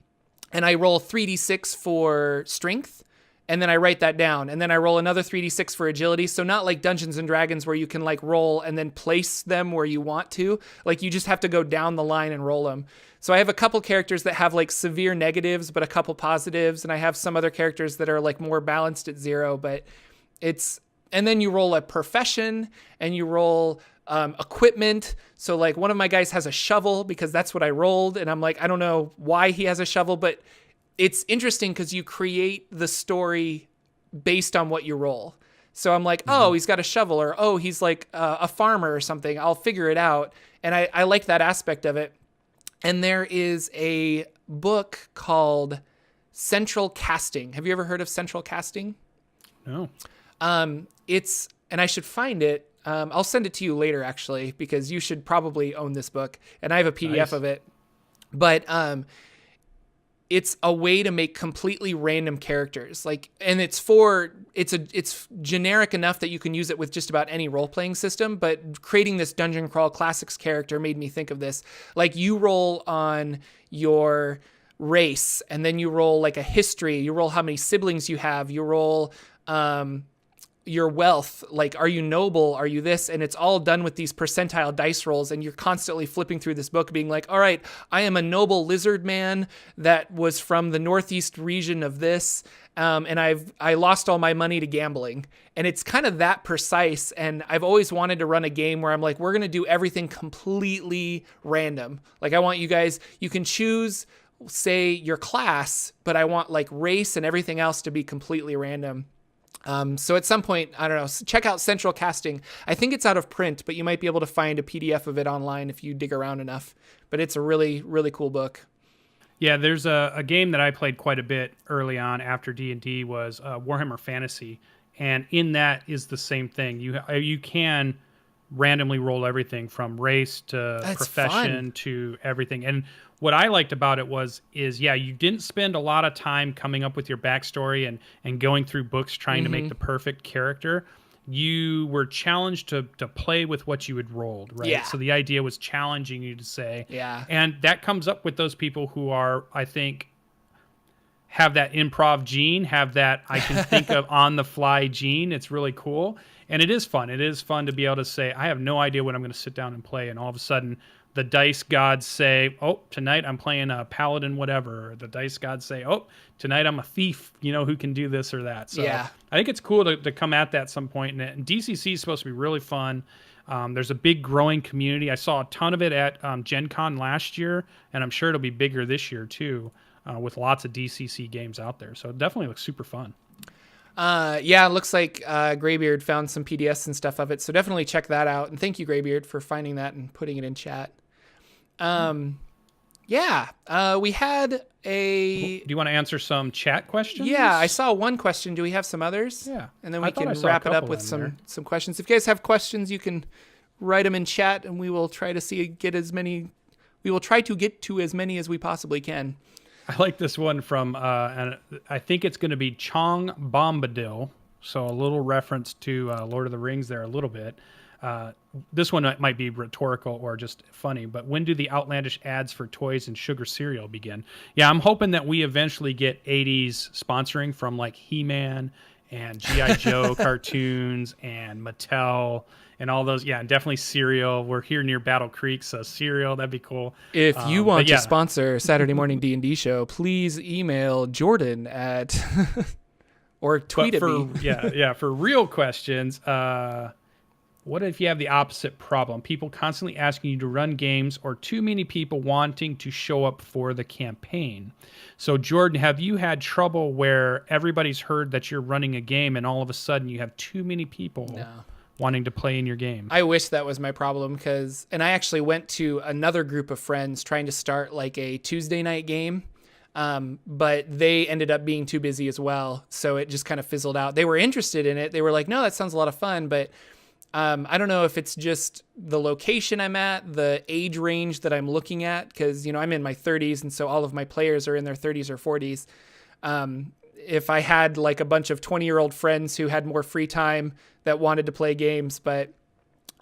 And I roll 3d6 for strength. And then I write that down. And then I roll another 3d6 for agility. So not like Dungeons and Dragons where you can like roll and then place them where you want to. Like you just have to go down the line and roll them. So I have a couple characters that have like severe negatives, but a couple positives. And I have some other characters that are like more balanced at 0. But and then you roll a profession and you roll equipment. So like one of my guys has a shovel because that's what I rolled. And I'm like, I don't know why he has a shovel, but it's interesting because you create the story based on what you roll. So I'm like, oh, he's got a shovel, or oh, he's like a farmer or something. I'll figure it out. And I like that aspect of it. And there is a book called Central Casting. Have you ever heard of Central Casting? No. And I should find it. I'll send it to you later, actually, because you should probably own this book. And I have a PDF of it. But it's a way to make completely random characters. And it's generic enough that you can use it with just about any role-playing system, but creating this Dungeon Crawl Classics character made me think of this. Like you roll on your race, and then you roll like a history, you roll how many siblings you have, you roll your wealth, like are you noble, are you this, and it's all done with these percentile dice rolls, and you're constantly flipping through this book being like, all right, I am a noble lizard man that was from the northeast region of this, and I lost all my money to gambling. And it's kind of that precise, and I've always wanted to run a game where I'm like, we're gonna do everything completely random. Like I want you guys, you can choose say your class, but I want like race and everything else to be completely random. So at some point, I don't know, check out Central Casting. I think it's out of print, but you might be able to find a PDF of it online if you dig around enough. But it's a really, really cool book. Yeah, there's a game that I played quite a bit early on after D&D was Warhammer Fantasy. And in that is the same thing. You can randomly roll everything from race to profession to everything. And what I liked about it is you didn't spend a lot of time coming up with your backstory and going through books trying to make the perfect character. You were challenged to play with what you had rolled, right? Yeah. So the idea was challenging you to say. Yeah. And that comes up with those people who are, I think, have that improv gene, have that I can think of on the fly gene. It's really cool. And it is fun. It is fun to be able to say, I have no idea what I'm going to sit down and play. And all of a sudden, the dice gods say, oh, tonight I'm playing a paladin, whatever. Or the dice gods say, oh, tonight I'm a thief, who can do this or that. So Yeah. I think it's cool to come at that some point. And DCC is supposed to be really fun. There's a big growing community. I saw a ton of it at Gen Con last year, and I'm sure it'll be bigger this year too, with lots of DCC games out there. So it definitely looks super fun. Yeah, it looks like Graybeard found some PDFs and stuff of it, so definitely check that out. And thank you, Graybeard, for finding that and putting it in chat. Yeah, we had a... Do you want to answer some chat questions? Yeah, I saw one question. Do we have some others? Yeah. And then we can wrap it up with some questions. If you guys have questions, you can write them in chat, and we will try to get to as many as we possibly can. I like this one from, and I think it's going to be Chong Bombadil. So a little reference to Lord of the Rings there a little bit. This one might be rhetorical or just funny, but when do the outlandish ads for toys and sugar cereal begin? Yeah, I'm hoping that we eventually get 80s sponsoring from like He-Man and G.I. Joe cartoons and Mattel and all those. Yeah, and definitely cereal. We're here near Battle Creek, so cereal, that'd be cool. If you want to sponsor Saturday Morning D&D Show, please email Jordan at or tweet at me. Yeah, for real questions, what if you have the opposite problem? People constantly asking you to run games or too many people wanting to show up for the campaign. So, Jordan, have you had trouble where everybody's heard that you're running a game and all of a sudden you have too many people wanting to play in your game? I wish that was my problem and I actually went to another group of friends trying to start like a Tuesday night game. But they ended up being too busy as well. So it just kind of fizzled out. They were interested in it. They were like, no, that sounds a lot of fun, but I don't know if it's just the location I'm at, the age range that I'm looking at, because, I'm in my 30s, and so all of my players are in their 30s or 40s. If I had like a bunch of 20-year-old friends who had more free time that wanted to play games, but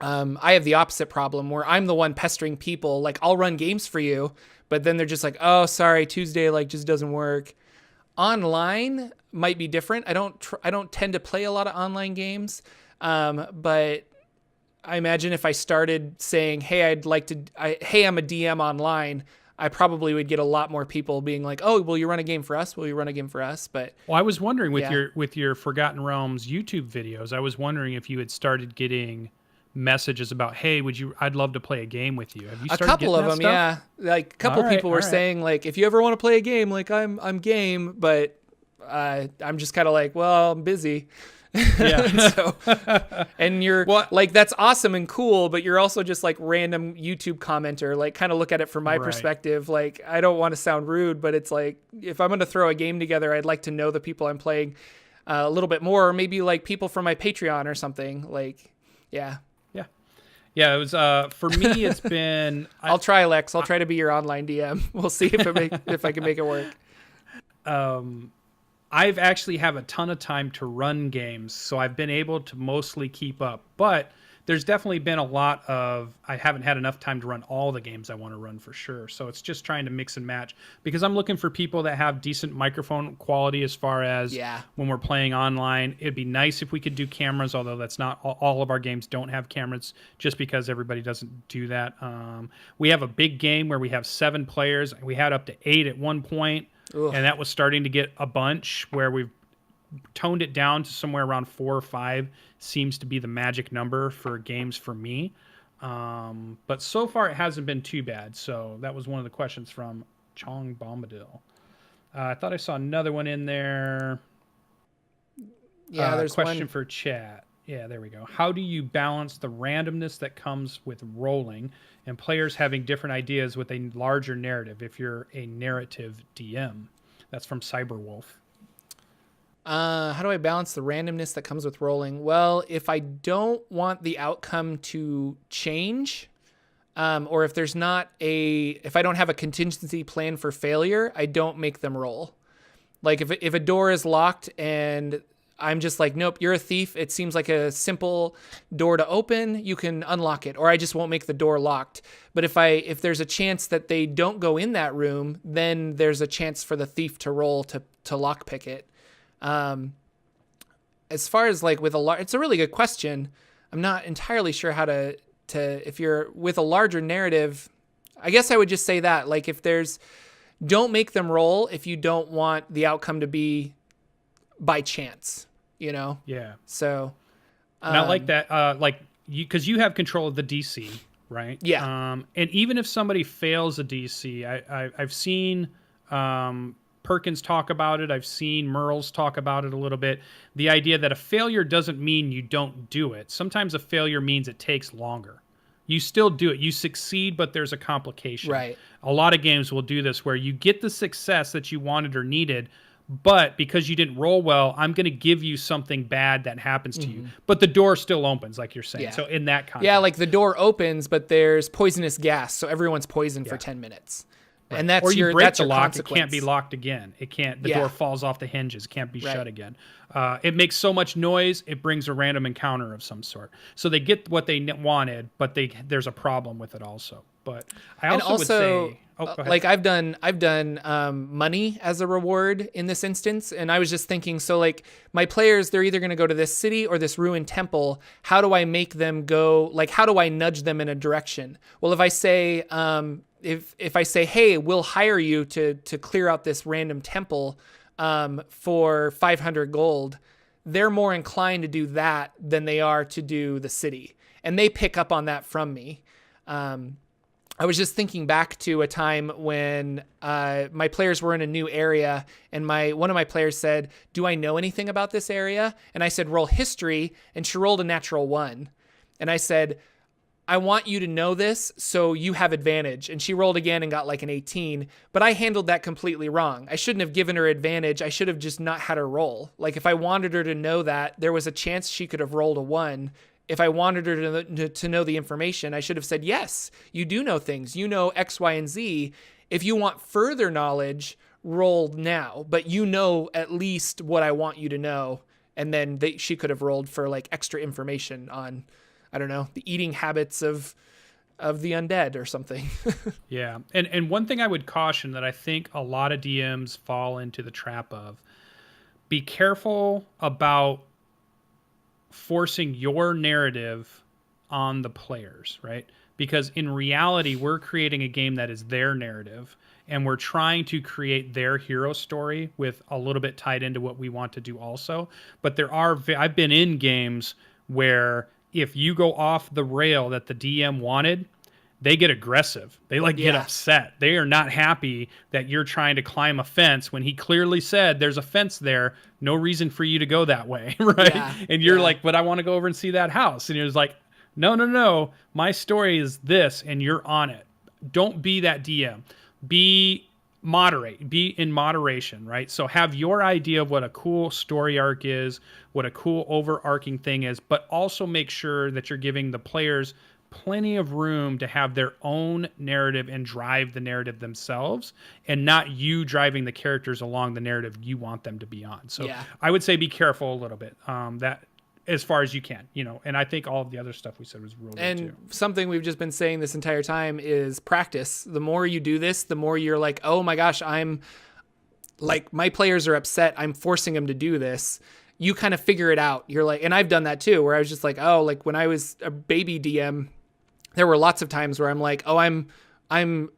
I have the opposite problem where I'm the one pestering people, like, I'll run games for you, but then they're just like, oh, sorry, Tuesday just doesn't work. Online might be different. I don't tend to play a lot of online games. But I imagine if I started saying, hey, I'm a DM online, I probably would get a lot more people being like, oh, will you run a game for us? Will you run a game for us? But I was wondering with your Forgotten Realms YouTube videos, I was wondering if you had started getting messages about, hey, I'd love to play a game with you. Have you started a couple of them? stuff? Yeah. Like a couple people were saying like, if you ever want to play a game, like I'm game, but, I'm just kind of like, well, I'm busy. Yeah. And you're like, that's awesome and cool, but you're also just like random YouTube commenter, like kind of look at it from my perspective. Like, I don't want to sound rude, but it's like, if I'm going to throw a game together, I'd like to know the people I'm playing a little bit more, or maybe like people from my Patreon or something. Like, yeah. It was, for me, it's been, I'll try, Lex. I'll try to be your online DM. We'll see if I can make it work. I've actually have a ton of time to run games, so I've been able to mostly keep up. But there's definitely been a lot of, I haven't had enough time to run all the games I want to run for sure. So it's just trying to mix and match, because I'm looking for people that have decent microphone quality as far as when we're playing online. It'd be nice if we could do cameras, although that's not all of our games don't have cameras, just because everybody doesn't do that. We have a big game where we have 7 players. We had up to 8 at one point. Ugh. And that was starting to get a bunch, where we've toned it down to somewhere around 4 or 5 seems to be the magic number for games for me. But so far it hasn't been too bad. So that was one of the questions from Chong Bombadil. I thought I saw another one in there. Yeah, there's a question for chat. Yeah, there we go. How do you balance the randomness that comes with rolling and players having different ideas with a larger narrative if you're a narrative DM? That's from Cyberwolf. How do I balance the randomness that comes with rolling? Well, if I don't want the outcome to change, or if I don't have a contingency plan for failure, I don't make them roll. Like if a door is locked and I'm just like, nope, you're a thief. It seems like a simple door to open. You can unlock it, or I just won't make the door locked. But if there's a chance that they don't go in that room, then there's a chance for the thief to roll to lockpick it. As far as like it's a really good question. I'm not entirely sure how to if you're with a larger narrative, I guess I would just say that, like, don't make them roll if you don't want the outcome to be by chance, you know? Yeah. So. Not like that. Because you have control of the DC, right? Yeah. And even if somebody fails a DC, I've seen Perkins talk about it. I've seen Merles talk about it a little bit. The idea that a failure doesn't mean you don't do it. Sometimes a failure means it takes longer. You still do it. You succeed, but there's a complication. Right. A lot of games will do this where you get the success that you wanted or needed, but because you didn't roll well, I'm going to give you something bad that happens to you. But the door still opens, like you're saying. Yeah. So in that context. Yeah, like the door opens, but there's poisonous gas, so everyone's poisoned for 10 minutes. Right. And that's or you your break that's the your lock, consequence. it can't be locked again. It can't. The door falls off the hinges. It can't be shut again. It makes so much noise. It brings a random encounter of some sort. So they get what they wanted, but there's a problem with it also. But I also would say, like I've done money as a reward in this instance, and I was just thinking, so like my players, they're either going to go to this city or this ruined temple. How do I make them go? Like, how do I nudge them in a direction? Well, if I say, if I say, hey, we'll hire you to clear out this random temple for 500 gold, they're more inclined to do that than they are to do the city, and they pick up on that from me. I was just thinking back to a time when my players were in a new area, and one of my players said, do I know anything about this area? And I said, roll history, and she rolled a natural 1. And I said, I want you to know this so you have advantage. And she rolled again and got like an 18, but I handled that completely wrong. I shouldn't have given her advantage. I should have just not had her roll. Like if I wanted her to know that, there was a chance she could have rolled a 1. If I wanted her to know the information, I should have said, yes, you do know things. You know X, Y, and Z. If you want further knowledge, roll now. But you know at least what I want you to know. And then she could have rolled for like extra information on, I don't know, the eating habits of the undead or something. Yeah. And one thing I would caution that I think a lot of DMs fall into the trap of, be careful about forcing your narrative on the players, right? Because in reality, we're creating a game that is their narrative, and we're trying to create their hero story with a little bit tied into what we want to do also. But I've been in games where if you go off the rail that the DM wanted, they get aggressive. They get upset. They are not happy that you're trying to climb a fence when he clearly said there's a fence there. No reason for you to go that way, right? Yeah. And you're like, but I want to go over and see that house. And he was like, no. My story is this, and you're on it. Don't be that DM. Be in moderation, right? So have your idea of what a cool story arc is, what a cool overarching thing is, but also make sure that you're giving the players plenty of room to have their own narrative and drive the narrative themselves, and not you driving the characters along the narrative you want them to be on. So I would say be careful a little bit, that as far as you can, and I think all of the other stuff we said was really good too. And something we've just been saying this entire time is practice. The more you do this, the more you're like, oh my gosh, I'm like, my players are upset. I'm forcing them to do this. You kind of figure it out. You're like, and I've done that too, where I was just like, oh, like when I was a baby DM, there were lots of times where I'm like, oh, I'm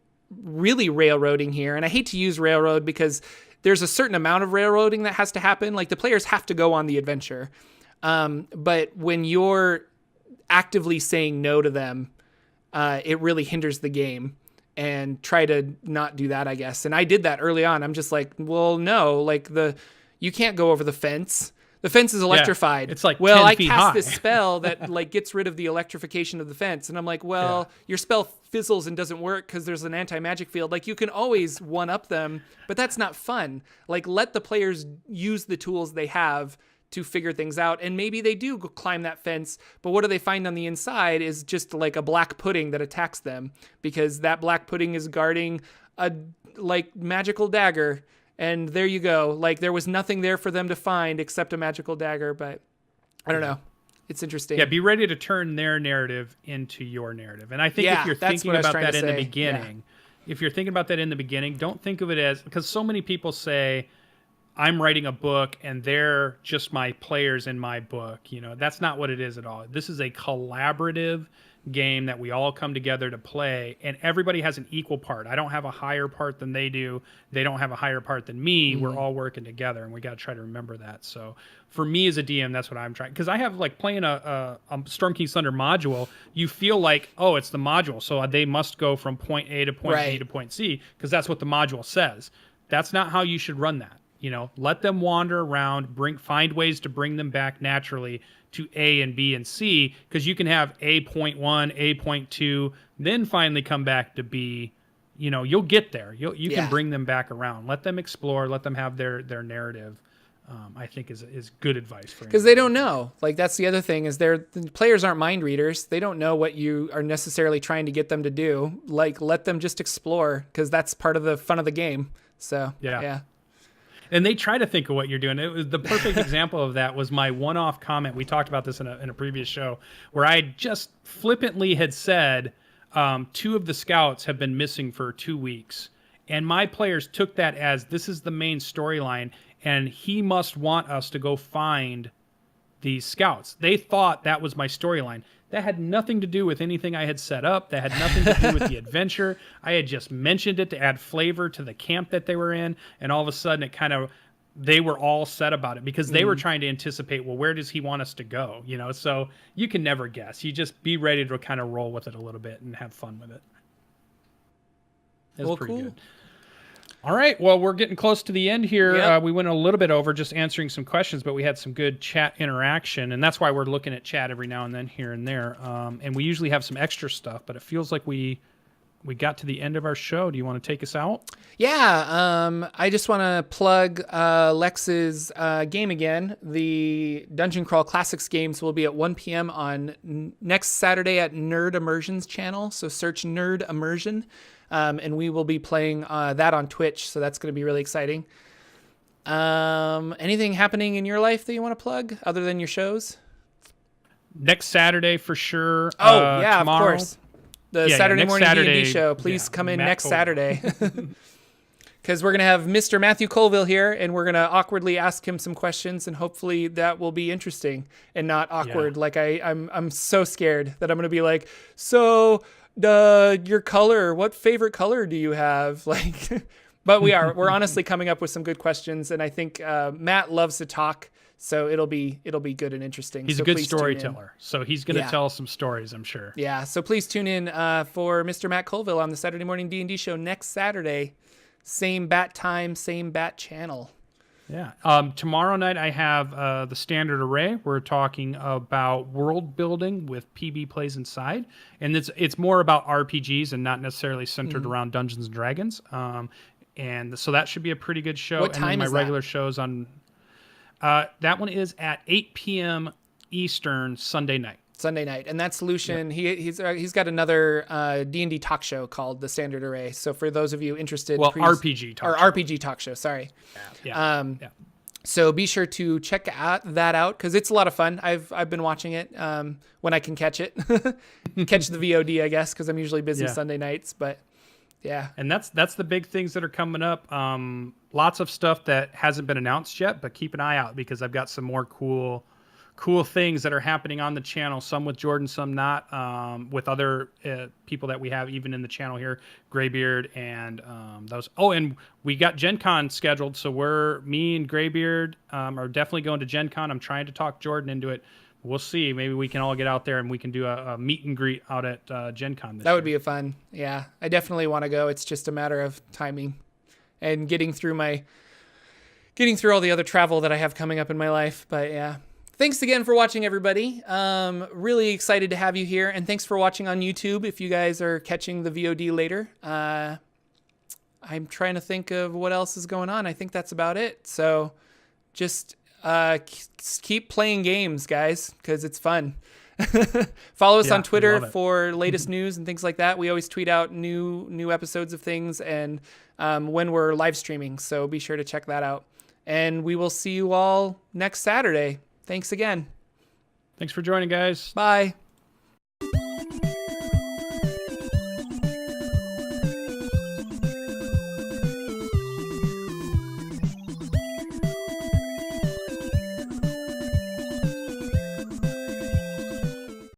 really railroading here. And I hate to use railroad because there's a certain amount of railroading that has to happen. Like the players have to go on the adventure. But when you're actively saying no to them, it really hinders the game, and try to not do that, I guess. And I did that early on. I'm just like, well, no, like you can't go over the fence. The fence is electrified. Yeah, it's like, well, 10 I feet cast high. this spell that like gets rid of the electrification of the fence. And I'm like, well, your spell fizzles and doesn't work because there's an anti-magic field. Like you can always one up them, but that's not fun. Like let the players use the tools they have to figure things out. And maybe they do go climb that fence, but what do they find on the inside is just like a black pudding that attacks them, because that black pudding is guarding a like magical dagger. And there you go. Like there was nothing there for them to find except a magical dagger, but I don't know. It's interesting. Yeah, be ready to turn their narrative into your narrative. And I think if you're thinking about that in the beginning, don't think of it as, because so many people say, I'm writing a book and they're just my players in my book. That's not what it is at all. This is a collaborative game that we all come together to play, and everybody has an equal part. I don't have a higher part than they do. They don't have a higher part than me. We're all working together, and we got to try to remember that. So for me as a DM, that's what I'm trying, because I have like playing a Storm King's Thunder module. You feel like, oh, it's the module, so they must go from point A to point B to point C, because that's what the module says. That's not how you should run that. Let them wander around, find ways to bring them back naturally to A and B and C, because you can have A.1, A.2, then finally come back to B. You'll get there. You can bring them back around. Let them explore. Let them have their narrative. I think is good advice for, because they don't know. Like, that's the other thing, is the players aren't mind readers. They don't know what you are necessarily trying to get them to do. Like, let them just explore, because that's part of the fun of the game. So yeah. And they try to think of what you're doing. It was the perfect example of that was my one-off comment. We talked about this in a previous show, where I just flippantly had said 2 of the scouts have been missing for 2 weeks. And my players took that as, this is the main storyline, and he must want us to go find these scouts. They thought that was my storyline. That had nothing to do with anything I had set up. That had nothing to do with the adventure. I had just mentioned it to add flavor to the camp that they were in, and all of a sudden they were all set about it, because they were trying to anticipate, well, where does he want us to go? So you can never guess. You just be ready to kind of roll with it a little bit and have fun with it. That's pretty good. All right. Well, we're getting close to the end here. Yep. We went a little bit over just answering some questions, but we had some good chat interaction, and that's why we're looking at chat every now and then here and there. And we usually have some extra stuff, but it feels like we got to the end of our show. Do you want to take us out? Yeah. I just want to plug Lex's game again. The Dungeon Crawl Classics games will be at 1 p.m. on next Saturday at Nerd Immersion's channel. So search Nerd Immersion. And we will be playing that on Twitch, so that's going to be really exciting. Anything happening in your life that you want to plug other than your shows? Next Saturday for sure. Oh, yeah, tomorrow. Of course. The Saturday morning Saturday, D&D show. Please come in Matt next Colville. Saturday. Because we're going to have Mr. Matthew Colville here, and we're going to awkwardly ask him some questions, and hopefully that will be interesting and not awkward. Yeah. Like I'm so scared that I'm going to be like, so... your color, what favorite color do you have? Like, but we're honestly coming up with some good questions, and I think Matt loves to talk, so it'll be good and interesting. He's a good storyteller, so he's going to tell some stories, I'm sure. Yeah, so please tune in for Mr. Matt Colville on the Saturday Morning D&D show next Saturday. Same bat time, same bat channel. Yeah. Tomorrow night I have the Standard Array. We're talking about world building with PB Plays Inside, and it's more about RPGs and not necessarily centered around Dungeons and Dragons. And so that should be a pretty good show. What time and then is my regular shows on that one is at 8 p.m. Eastern Sunday night. And that's Lucian. Yep. He's got another D&D talk show called The Standard Array. So for those of you interested, RPG talk show. Sorry. Yeah. So be sure to check that out, because it's a lot of fun. I've been watching it when I can catch it, catch the VOD, I guess, because I'm usually busy Sunday nights. But yeah, and that's the big things that are coming up. Lots of stuff that hasn't been announced yet, but keep an eye out, because I've got some more cool things that are happening on the channel, some with Jordan, some not, with other people that we have even in the channel here, Graybeard and those. Oh, and we got Gen Con scheduled, so me and Graybeard are definitely going to Gen Con. I'm trying to talk Jordan into it. We'll see. Maybe we can all get out there and we can do a meet and greet out at Gen Con this year. That would be fun. Yeah, I definitely want to go. It's just a matter of timing and getting through all the other travel that I have coming up in my life. But yeah. Thanks again for watching, everybody. Really excited to have you here. And thanks for watching on YouTube if you guys are catching the VOD later. I'm trying to think of what else is going on. I think that's about it. So just keep playing games, guys, because it's fun. Follow us on Twitter for latest news and things like that. We always tweet out new episodes of things and when we're live streaming. So be sure to check that out. And we will see you all next Saturday. Thanks again. Thanks for joining, guys. Bye.